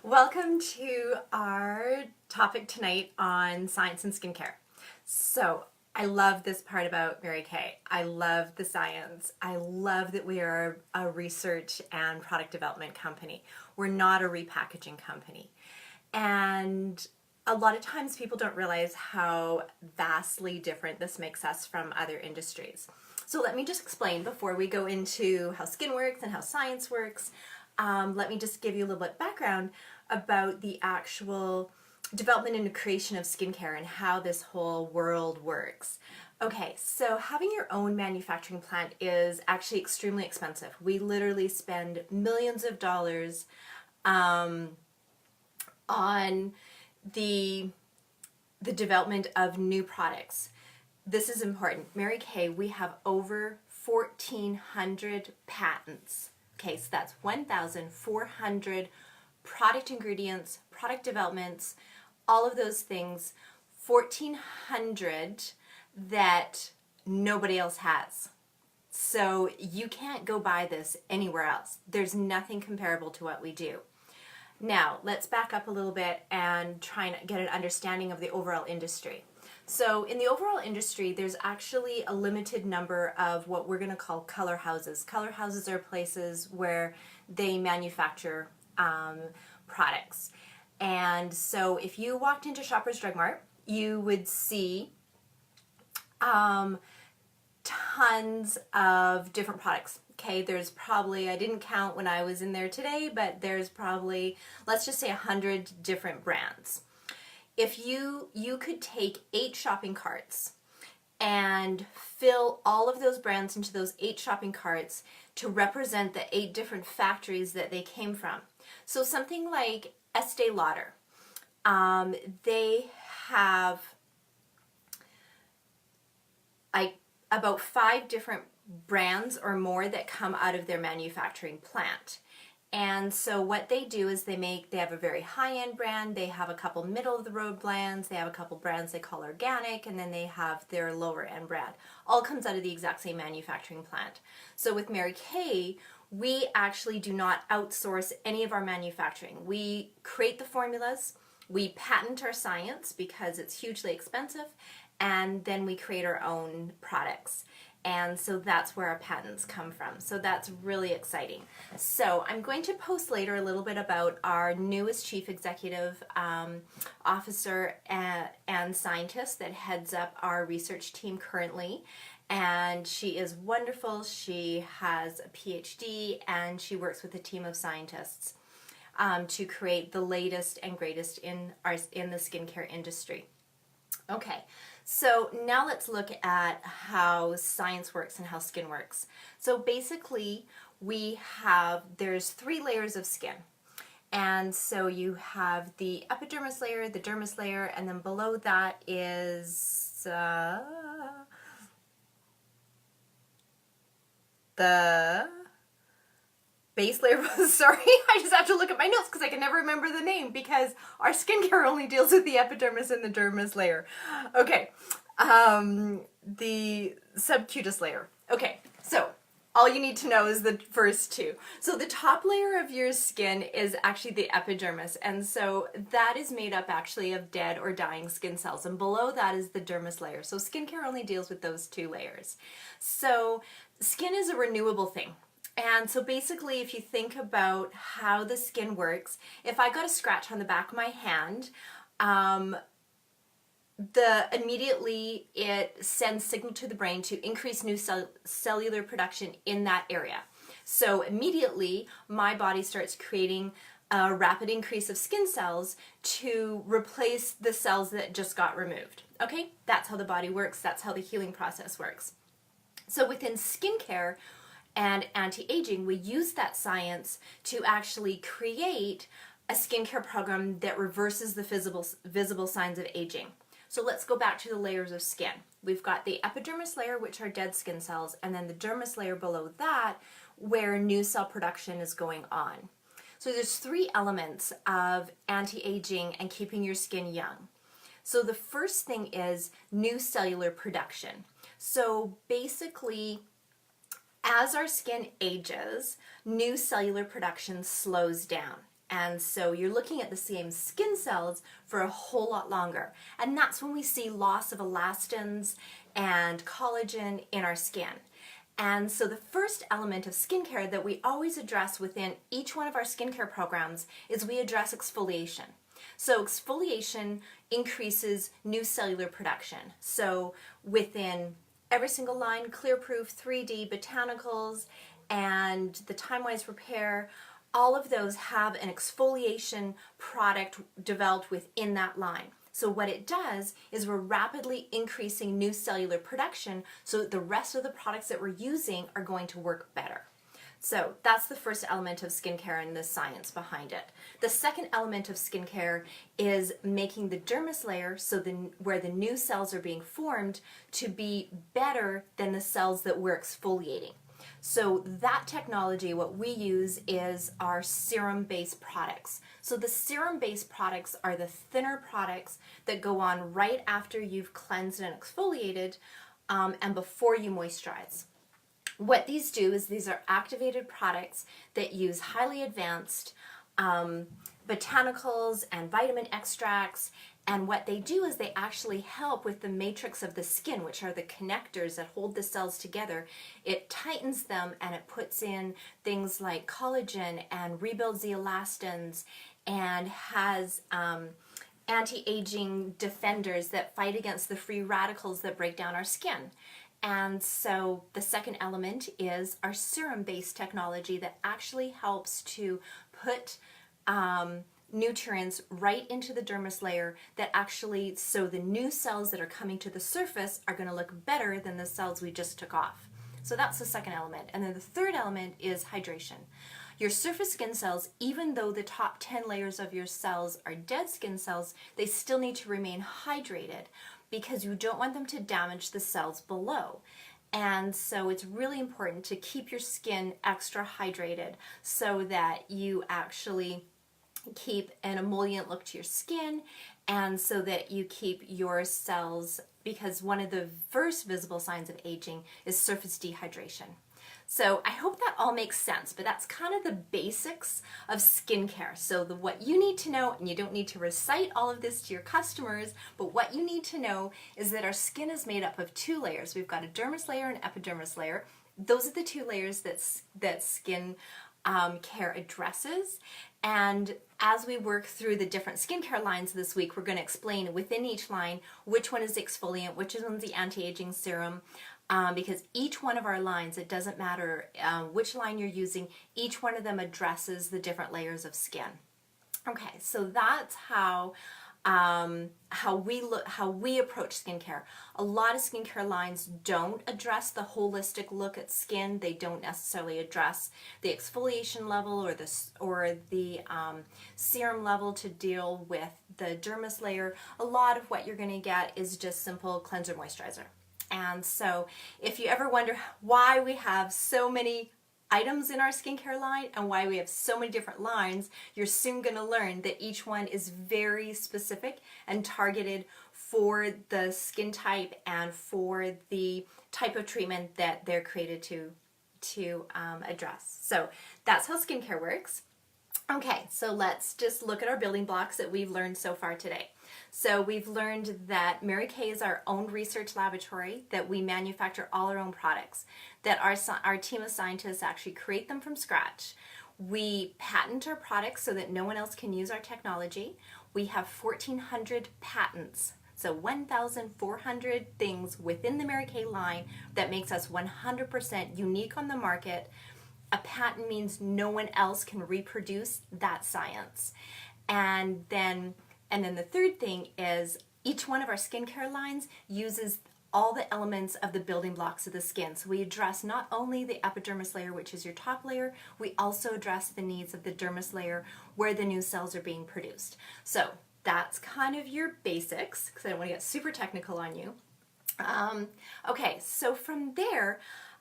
Welcome to our topic tonight on science and skincare. So, I love this part about Mary Kay. I love the science. I love that we are a research and product development company. We're not a repackaging company. And a lot of times people don't realize how vastly different this makes us from other industries. So let me just explain before we go into how skin works and how science works. Let me just give you a little bit of background about the actual development and creation of skincare and how this whole world works. Okay, so having your own manufacturing plant is actually extremely expensive. We literally spend millions of dollars on the development of new products. This is important. Mary Kay, we have over 1,400 patents. Okay, so that's 1,400 product ingredients, product developments, all of those things, 1,400 that nobody else has. So you can't go buy this anywhere else. There's nothing comparable to what we do. Now, let's back up a little bit and try and get an understanding of the overall industry. So in the overall industry, there's actually a limited number of what we're going to call color houses. Color houses are places where they manufacture products. And so if you walked into Shoppers Drug Mart, you would see tons of different products. Okay, there's probably, I didn't count when I was in there today, but there's probably, let's just say 100 different brands. If you could take 8 shopping carts and fill all of those brands into those 8 shopping carts to represent the 8 different factories that they came from. So something like Estee Lauder, they have about 5 different brands or more that come out of their manufacturing plant. And so what they do is they have a very high-end brand, they have a couple middle-of-the-road brands, they have a couple brands they call organic, and then they have their lower-end brand. All comes out of the exact same manufacturing plant. So with Mary Kay, we actually do not outsource any of our manufacturing. We create the formulas, we patent our science because it's hugely expensive, and then we create our own products. And so that's where our patents come from. So that's really exciting. So I'm going to post later a little bit about our newest Chief Executive Officer and scientist that heads up our research team currently. And she is wonderful. She has a PhD and she works with a team of scientists to create the latest and greatest in the skincare industry. Okay, so now let's look at how science works and how skin works. So basically there's 3 layers of skin. And so you have the epidermis layer, the dermis layer, and then below that is the base layer. Sorry, I just have to look at my notes because I can never remember the name because our skincare only deals with the epidermis and the dermis layer. Okay, the subcutaneous layer. Okay, so all you need to know is the first 2. So the top layer of your skin is actually the epidermis, and so that is made up actually of dead or dying skin cells, and below that is the dermis layer. So skincare only deals with those 2 layers. So skin is a renewable thing. And so basically, if you think about how the skin works, if I got a scratch on the back of my hand, immediately it sends signal to the brain to increase new cellular production in that area. So immediately, my body starts creating a rapid increase of skin cells to replace the cells that just got removed. Okay, that's how the body works. That's how the healing process works. So within skincare and anti-aging, we use that science to actually create a skincare program that reverses the visible signs of aging. So let's go back to the layers of skin. We've got the epidermis layer, which are dead skin cells, and then the dermis layer below that, where new cell production is going on. So there's 3 elements of anti-aging and keeping your skin young. So the first thing is new cellular production. So basically, as our skin ages, new cellular production slows down. And so you're looking at the same skin cells for a whole lot longer. And that's when we see loss of elastins and collagen in our skin. And so the first element of skincare that we always address within each one of our skincare programs is we address exfoliation. So exfoliation increases new cellular production. So within every single line, Clearproof, 3D, Botanicals, and the Time-Wise Repair, all of those have an exfoliation product developed within that line. So what it does is we're rapidly increasing new cellular production so that the rest of the products that we're using are going to work better. So that's the first element of skincare and the science behind it. The second element of skincare is making the dermis layer, so where the new cells are being formed, to be better than the cells that we're exfoliating. So that technology, what we use is our serum-based products. So the serum-based products are the thinner products that go on right after you've cleansed and exfoliated and before you moisturize. What these do is these are activated products that use highly advanced botanicals and vitamin extracts, and what they do is they actually help with the matrix of the skin, which are the connectors that hold the cells together. It tightens them and it puts in things like collagen and rebuilds the elastins and has anti-aging defenders that fight against the free radicals that break down our skin. And so the second element is our serum-based technology that actually helps to put nutrients right into the dermis layer that actually, so the new cells that are coming to the surface are going to look better than the cells we just took off. So that's the second element. And then the third element is hydration. Your surface skin cells, even though the top 10 layers of your cells are dead skin cells, they still need to remain hydrated because you don't want them to damage the cells below. And so it's really important to keep your skin extra hydrated so that you actually keep an emollient look to your skin, and so that you keep your cells, because one of the first visible signs of aging is surface dehydration. So I hope that all makes sense, but that's kind of the basics of skincare. So what you need to know, and you don't need to recite all of this to your customers, but what you need to know is that our skin is made up of two layers. We've got a dermis layer and an epidermis layer. Those are the two layers that skin care addresses. And as we work through the different skincare lines this week, we're going to explain within each line which one is the exfoliant, which one's the anti-aging serum, because each one of our lines, it doesn't matter which line you're using, each one of them addresses the different layers of skin. Okay, so that's how we approach skincare. A lot of skincare lines don't address the holistic look at skin. They don't necessarily address the exfoliation level or the serum level to deal with the dermis layer. A lot of what you're going to get is just simple cleanser moisturizer. And so if you ever wonder why we have so many items in our skincare line and why we have so many different lines, you're soon going to learn that each one is very specific and targeted for the skin type and for the type of treatment that they're created to address. So that's how skincare works. Okay, so let's just look at our building blocks that we've learned so far today. So we've learned that Mary Kay is our own research laboratory, that we manufacture all our own products, that our team of scientists actually create them from scratch. We patent our products so that no one else can use our technology. We have 1,400 patents, so 1,400 things within the Mary Kay line that makes us 100% unique on the market. A patent means no one else can reproduce that science. And then the third thing is each one of our skincare lines uses all the elements of the building blocks of the skin. So we address not only the epidermis layer, which is your top layer, we also address the needs of the dermis layer where the new cells are being produced. So that's kind of your basics, because I don't want to get super technical on you. Okay, so from there,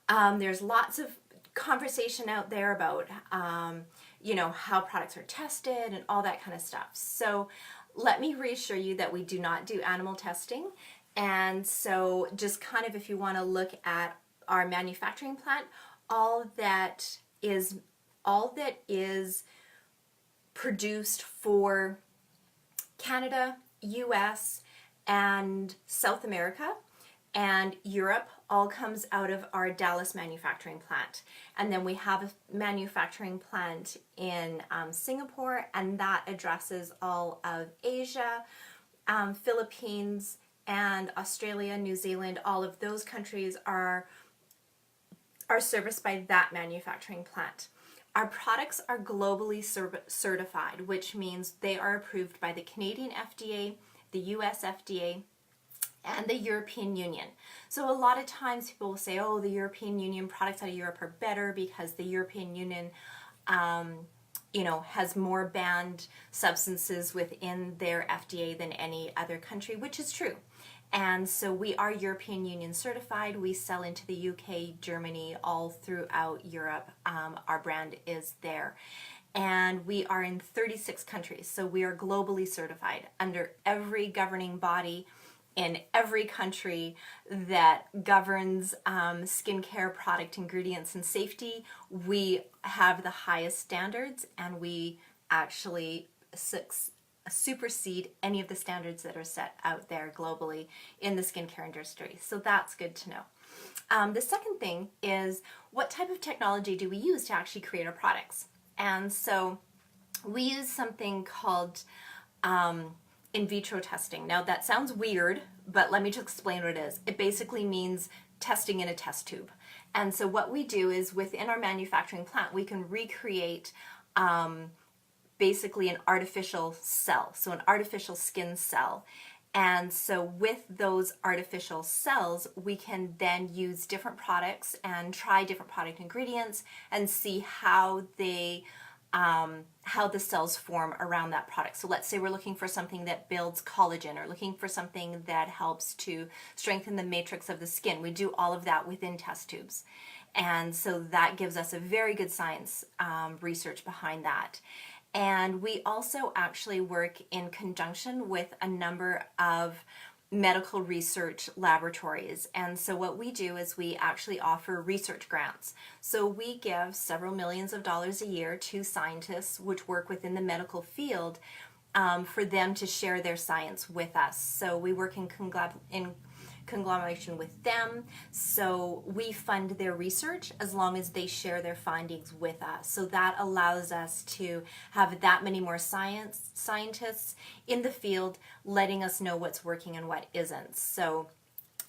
there's lots of conversation out there about how products are tested and all that kind of stuff. So let me reassure you that we do not do animal testing. And so just kind of, if you want to look at our manufacturing plant, all that is produced for Canada, US, and South America, and Europe all comes out of our Dallas manufacturing plant. And then we have a manufacturing plant in Singapore, and that addresses all of Asia, Philippines, and Australia, New Zealand. All of those countries are serviced by that manufacturing plant. Our products are globally certified, which means they are approved by the Canadian FDA, the US FDA, and the European Union. So a lot of times people will say, oh, the European Union products out of Europe are better because the European Union has more banned substances within their FDA than any other country, which is true. And so we are European Union certified. We sell into the UK, Germany, all throughout Europe. Our brand is there. And we are in 36 countries. So we are globally certified under every governing body in every country that governs skincare product ingredients and safety. We have the highest standards, and we actually supersede any of the standards that are set out there globally in the skincare industry. So that's good to know. The second thing is, what type of technology do we use to actually create our products? And so we use something called in vitro testing. Now that sounds weird, but let me just explain what it is. It basically means testing in a test tube. And so what we do is, within our manufacturing plant, we can recreate basically an artificial cell, so an artificial skin cell. And so with those artificial cells, we can then use different products and try different product ingredients and see how the cells form around that product. So let's say we're looking for something that builds collagen, or looking for something that helps to strengthen the matrix of the skin. We do all of that within test tubes. And so that gives us a very good science research behind that. And we also actually work in conjunction with a number of medical research laboratories. And so what we do is we actually offer research grants. So we give several millions of dollars a year to scientists which work within the medical field for them to share their science with us. So we work in conglomeration with them. So we fund their research as long as they share their findings with us. So that allows us to have that many more scientists in the field letting us know what's working and what isn't. So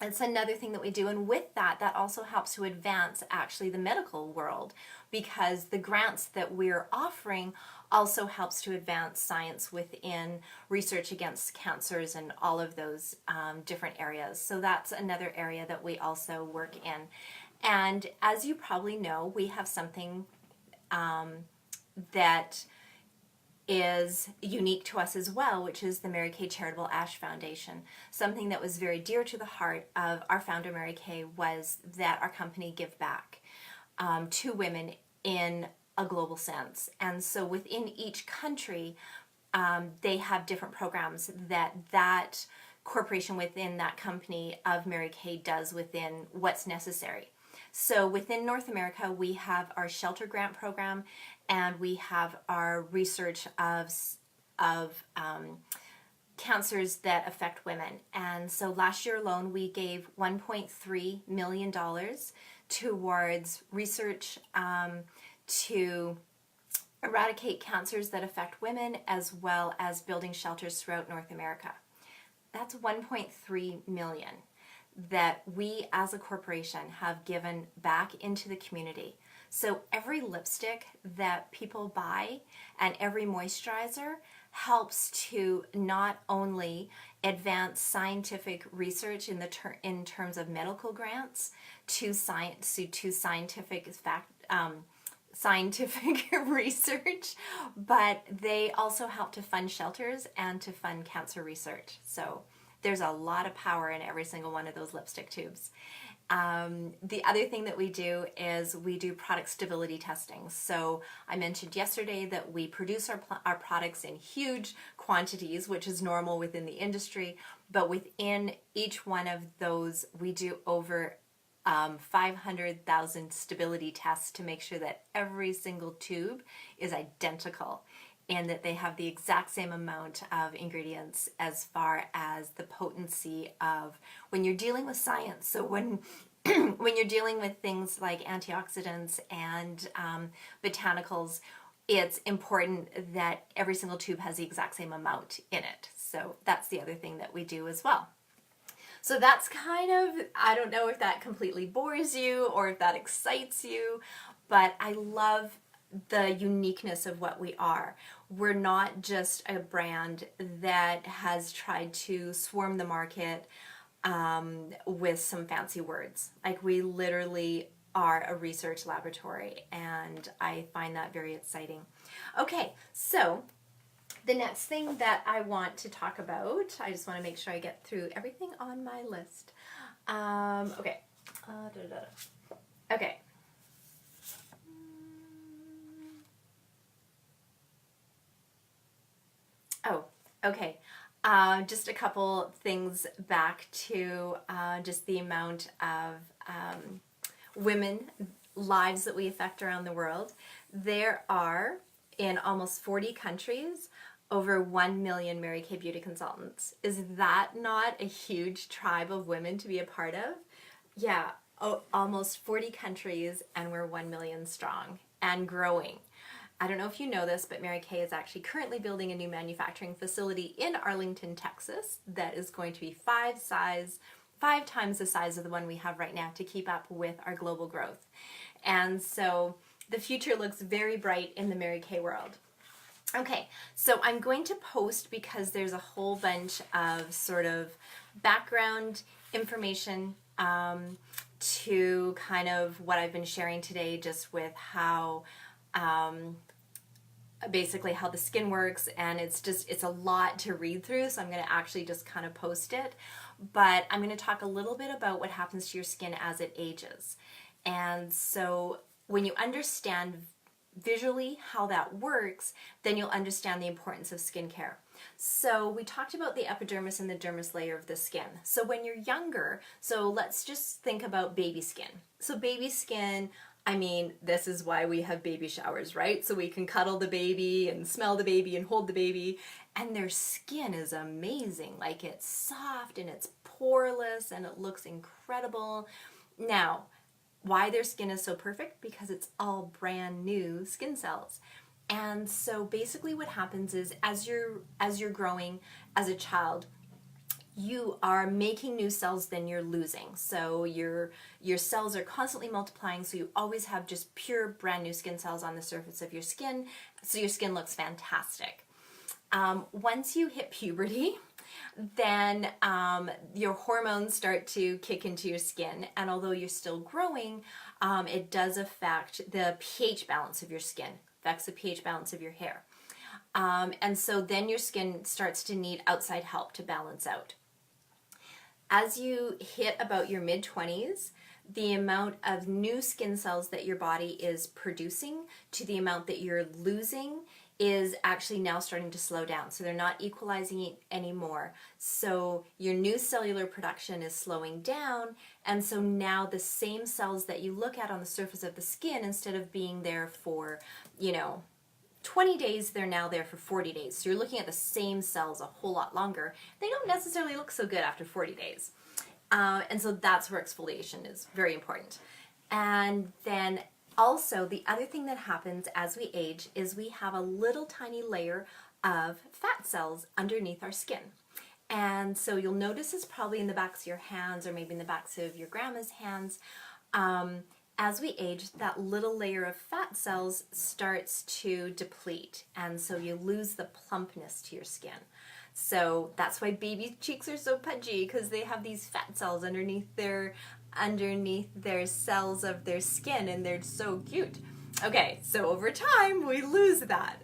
it's another thing that we do. And with that, that also helps to advance actually the medical world, because the grants that we're offering also helps to advance science within research against cancers and all of those different areas. So that's another area that we also work in. And as you probably know, we have something that is unique to us as well, which is the Mary Kay Charitable Ash Foundation. Something that was very dear to the heart of our founder, Mary Kay, was that our company give back to women in a global sense. And so within each country, they have different programs that corporation within that company of Mary Kay does within what's necessary. So within North America, we have our shelter grant program, and we have our research of cancers that affect women. And so last year alone, we gave $1.3 million towards research to eradicate cancers that affect women, as well as building shelters throughout North America. That's $1.3 million that we as a corporation have given back into the community. So every lipstick that people buy and every moisturizer helps to not only advance scientific research in terms of medical grants to scientific research, but they also help to fund shelters and to fund cancer research. So there's a lot of power in every single one of those lipstick tubes. The other thing that we do is we do product stability testing. So I mentioned yesterday that we produce our products in huge quantities, which is normal within the industry, but within each one of those we do over 500,000 stability tests to make sure that every single tube is identical. in that they have the exact same amount of ingredients as far as the potency of when you're dealing with science. So when when you're dealing with things like antioxidants and botanicals, it's important that every single tube has the exact same amount in it. So that's the other thing that we do as well. So that's kind of, I don't know if that completely bores you or if that excites you, but I love the uniqueness of what we are. We're not just a brand that has tried to swarm the market with some fancy words. Like, we literally are a research laboratory, and I find that very exciting. Okay, so the next thing that I want to talk about, I just want to make sure I get through everything on my list. Okay. Okay. Oh, okay. Just a couple things back to just the amount of women lives that we affect around the world. There are, in almost 40 countries, over 1 million Mary Kay Beauty consultants. Is that not a huge tribe of women to be a part of? Yeah, almost 40 countries, and we're 1 million strong and growing. I don't know if you know this, but Mary Kay is actually currently building a new manufacturing facility in Arlington, Texas, that is going to be 5 times the size of the one we have right now to keep up with our global growth. And so the future looks very bright in the Mary Kay world. Okay, so I'm going to post, because there's a whole bunch of sort of background information to kind of what I've been sharing today, just with how basically how the skin works, and it's a lot to read through, so I'm going to actually just kind of post it. But I'm going to talk a little bit about what happens to your skin as it ages. And so when you understand visually how that works, then you'll understand the importance of skincare. So we talked about the epidermis and the dermis layer of the skin. So when you're younger, so let's just think about baby skin. So baby skin, I mean, this is why we have baby showers, right? So we can cuddle the baby and smell the baby and hold the baby, and their skin is amazing. Like, it's soft and it's poreless and it looks incredible. Now, why their skin is so perfect? Because it's all brand new skin cells. And so basically what happens is, as you're growing as a child, you are making new cells, then you're losing. So your cells are constantly multiplying, so you always have just pure brand new skin cells on the surface of your skin, so your skin looks fantastic. Once you hit puberty, then your hormones start to kick into your skin, and although you're still growing, it does affect the pH balance of your skin, affects the pH balance of your hair. And so then your skin starts to need outside help to balance out. As you hit about your mid-20s, the amount of new skin cells that your body is producing to the amount that you're losing is actually now starting to slow down. So they're not equalizing anymore. So your new cellular production is slowing down, and so now the same cells that you look at on the surface of the skin, instead of being there for, 20 days, they're now there for 40 days. So you're looking at the same cells a whole lot longer. They don't necessarily look so good after 40 days. And so that's where exfoliation is very important. And then also, the other thing that happens as we age is we have a little tiny layer of fat cells underneath our skin. And so you'll notice this probably in the backs of your hands, or maybe in the backs of your grandma's hands. As we age, that little layer of fat cells starts to deplete, and so you lose the plumpness to your skin. So that's why baby cheeks are so pudgy, because they have these fat cells underneath their cells of their skin, and they're so cute. Okay, so over time we lose that.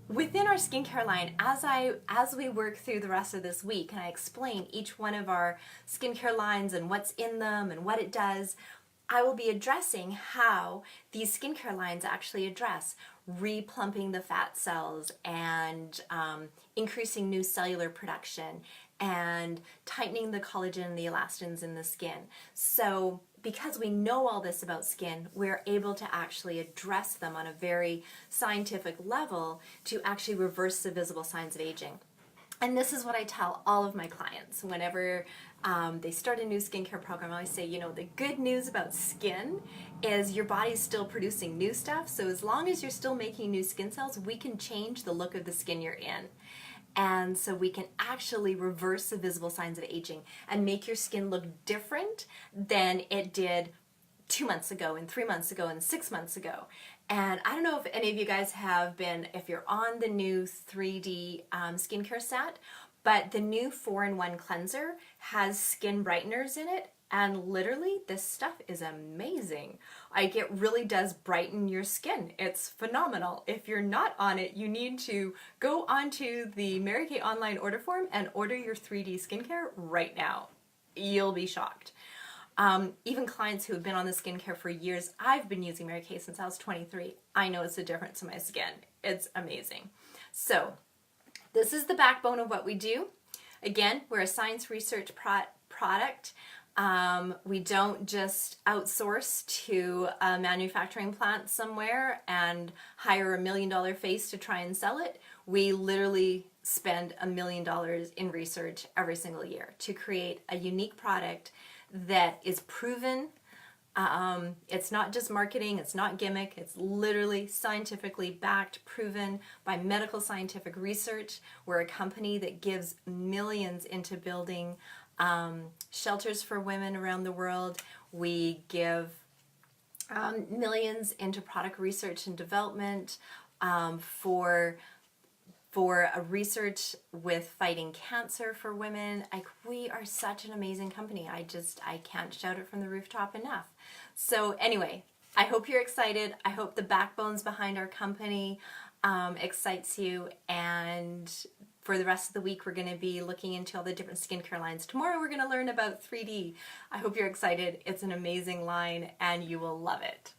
Within our skincare line, as we work through the rest of this week, and I explain each one of our skincare lines and what's in them and what it does, I will be addressing how these skincare lines actually address replumping the fat cells and increasing new cellular production and tightening the collagen and the elastins in the skin. So because we know all this about skin, we're able to actually address them on a very scientific level to actually reverse the visible signs of aging. And this is what I tell all of my clients whenever they start a new skincare program. I always say, you know, the good news about skin is your body's still producing new stuff. So as long as you're still making new skin cells, we can change the look of the skin you're in. And so we can actually reverse the visible signs of aging and make your skin look different than it did 2 months ago and 3 months ago and 6 months ago. And I don't know if any of you guys have been, if you're on the new 3D skincare set, but the new 4-in-1 cleanser has skin brighteners in it. And literally, this stuff is amazing. Like, it really does brighten your skin. It's phenomenal. If you're not on it, you need to go onto the Mary Kay online order form and order your 3D skincare right now. You'll be shocked. Even clients who have been on the skincare for years, I've been using Mary Kay since I was 23. I notice a difference in my skin. It's amazing. So, this is the backbone of what we do. Again, we're a science research product. We don't just outsource to a manufacturing plant somewhere and hire $1 million face to try and sell it. We literally spend $1 million in research every single year to create a unique product that is proven. It's not just marketing, it's not gimmick, it's literally scientifically backed, proven by medical scientific research. We're a company that gives millions into building shelters for women around the world. We give millions into product research and development for a research with fighting cancer for women. Like, we are such an amazing company. I can't shout it from the rooftop enough. So anyway, I hope you're excited. I hope the backbones behind our company excites you. And for the rest of the week, we're going to be looking into all the different skincare lines. Tomorrow, we're going to learn about 3D. I hope you're excited. It's an amazing line, and you will love it.